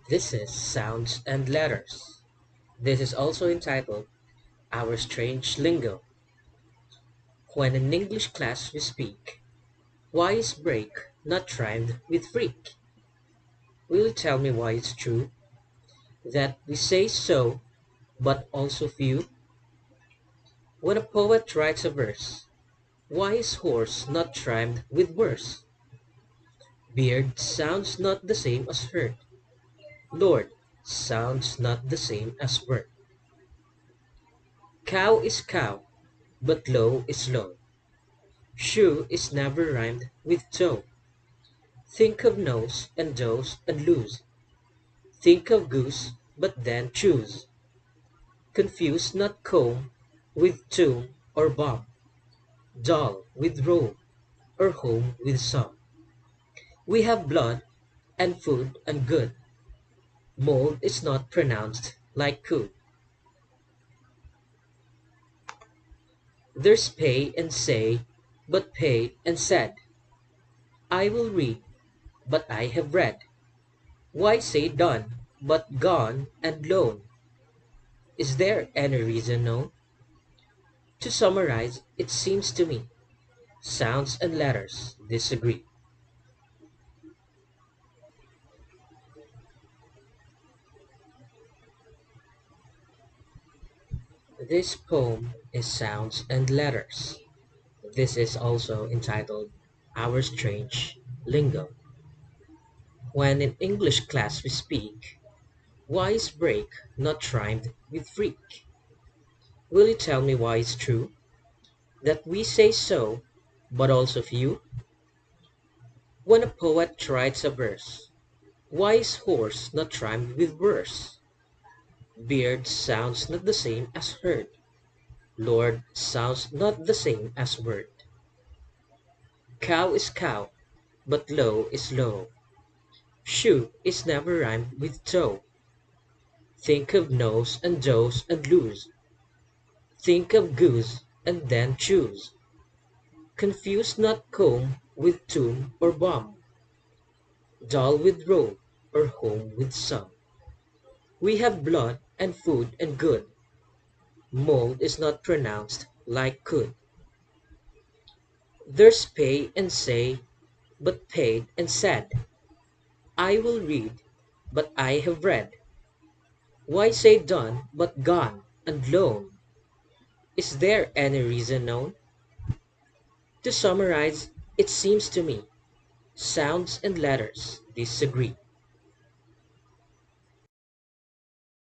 This is Sounds and Letters. This is also entitled Our Strange Lingo. When in English class we speak, why is break not rhymed with freak? Will you tell me why it's true that we say so, but also few? When a poet writes a verse, why is horse not rhymed with worse? Beard sounds not the same as herd. Lord sounds not the same as word. Cow is cow, but low is low. Shoe is never rhymed with toe. Think of nose and dose and lose. Think of goose, but then choose. Confuse not comb with tomb or bomb. Doll with robe, or home with song. We have blood and food and good. Mold is not pronounced like could. There's pay and say, but paid and said. I will read, but I have read. Why say done, but gone and loan? Is there any reason known? To summarize, it seems to me, sounds and letters disagree. This poem is Sounds and Letters. This is also entitled Our Strange Lingo. When in English class we speak, why is break not rhymed with freak? Will you tell me why it's true that we say so, but also few? When a poet writes a verse, why is horse not rhymed with verse? Beard sounds not the same as herd. Lord sounds not the same as word. Cow is cow, but low is low. Shoe is never rhymed with toe. Think of nose and dose and lose. Think of goose and then choose. Confuse not comb with tomb or bomb. Doll with robe or home with song. We have blood and food and good. Mold is not pronounced like could. There's pay and say, but paid and said. I will read, but I have read. Why say done, but gone and lone? Is there any reason known? To summarize, it seems to me, sounds and letters disagree.